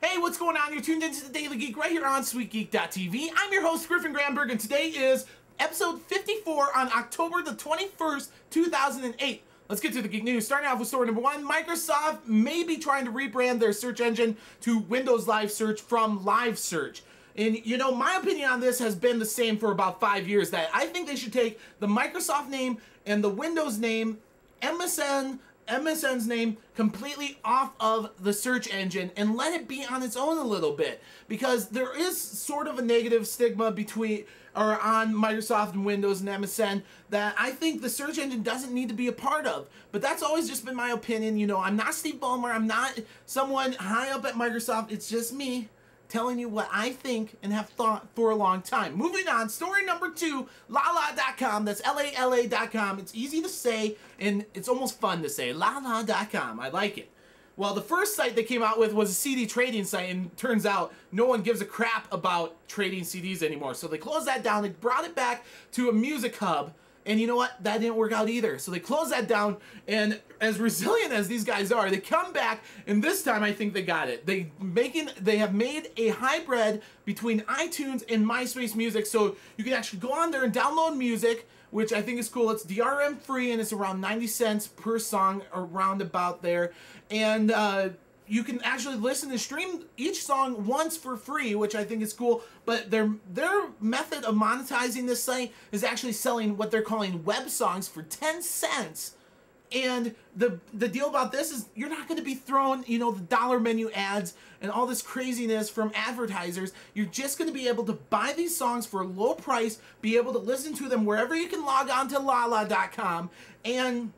Hey, what's going on? You're tuned into the Daily Geek right here on SweetGeek.tv. I'm your host, Griffin, and today is episode 54 on October the 21st, 2008. Let's get to the geek news. Starting off with story number one, Microsoft may be trying to rebrand their search engine to Windows Live Search from Live Search. And, you know, my opinion on this has been the same for about 5 years, that I think they should take the Microsoft name and the Windows name, MSN's name, completely off of the search engine and let it be on its own a little bit, because there is sort of a negative stigma between or on Microsoft and Windows and MSN that I think the search engine doesn't need to be a part of. But that's always just been my opinion. You know, I'm not Steve Ballmer, I'm not someone high up at Microsoft, it's just me telling you what I think and have thought for a long time. Moving on, story number two, lala.com. That's Lala.com. It's easy to say, and it's almost fun to say. Lala.com. I like it. Well, the first site they came out with was a CD trading site, and turns out no one gives a crap about trading CDs anymore. So they closed that down. They brought it back to a music hub. And you know what? That didn't work out either. So they closed that down, and as resilient as these guys are, they come back, and this time I think they got it. They have made a hybrid between iTunes and Myspace Music, so you can actually go on there and download music, which I think is cool. It's DRM free, and it's around 90 cents per song, around about there. And you can actually listen and stream each song once for free, which I think is cool. But their method of monetizing this site is actually selling what they're calling web songs for 10 cents. And the deal about this is you're not going to be throwing, you know, the dollar menu ads and all this craziness from advertisers. You're just going to be able to buy these songs for a low price, be able to listen to them wherever you can log on to lala.com, and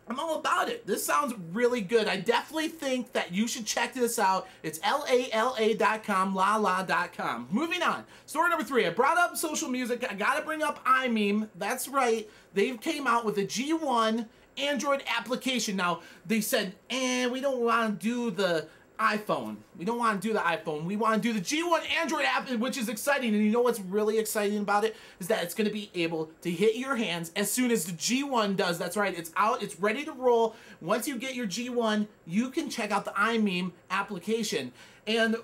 I'm all about it. This sounds really good. I definitely think that you should check this out. It's LALA.com, lala.com. Moving on. Story number three. I brought up social music. I got to bring up Imeem. That's right. They came out with a G1 Android application. Now, they said, we don't want to do the iPhone. We don't want to do the iPhone. We want to do the G1 Android app, which is exciting. And you know what's really exciting about it is that it's going to be able to hit your hands as soon as the G1 does. That's right. It's out. It's ready to roll. Once you get your G1, you can check out the Imeem application. And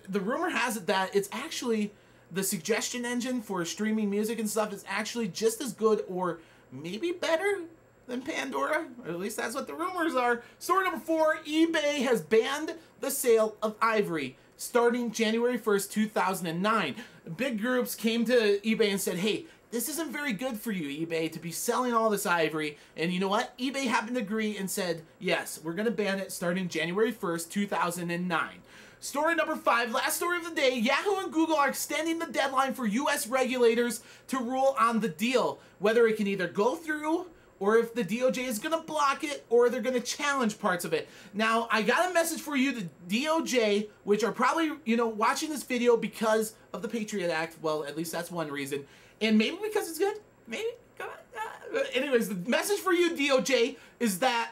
the rumor has it that it's actually the suggestion engine for streaming music and stuff is actually just as good or maybe better than Pandora, or at least that's what the rumors are. Story number four, eBay has banned the sale of Ivory starting January 1st, 2009. Big groups came to eBay and said, hey, this isn't very good for you, eBay, to be selling all this Ivory. And you know what? eBay happened to agree and said, yes, we're going to ban it starting January 1st, 2009. Story number five, last story of the day, Yahoo and Google are extending the deadline for US regulators to rule on the deal, whether it can either go through or if the DOJ is going to block it, or they're going to challenge parts of it. Now, I got a message for you, the DOJ, which are probably, you know, watching this video because of the Patriot Act. Well, at least that's one reason. And maybe because it's good. Maybe. Come on. Anyways, the message for you, DOJ, is that,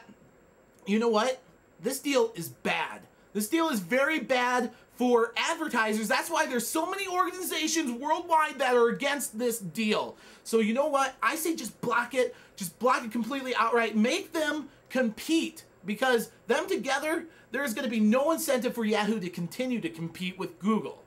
you know what? This deal is bad. This deal is very bad for advertisers. That's why there's so many organizations worldwide that are against this deal. So you know what? I say just block it. Just block it completely outright. Make them compete, because them together, there's going to be no incentive for Yahoo to continue to compete with Google.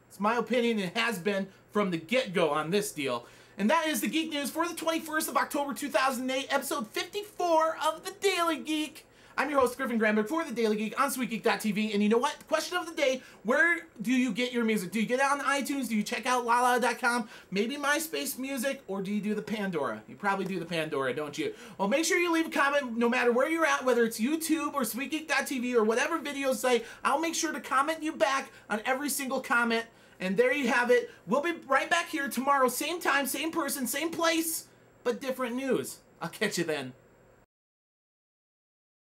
It's my opinion. It has been from the get-go on this deal. And that is the Geek News for the 21st of October 2008, episode 54 of the Daily Geek. I'm your host, Griffin for the Daily Geek on SweetGeek.tv. And you know what? Question of the day, where do you get your music? Do you get it on iTunes? Do you check out lala.com? Maybe Myspace Music? Or do you do the Pandora? You probably do the Pandora, don't you? Well, make sure you leave a comment no matter where you're at, whether it's YouTube or SweetGeek.tv or whatever video site. I'll make sure to comment you back on every single comment. And there you have it. We'll be right back here tomorrow, same time, same person, same place, but different news. I'll catch you then.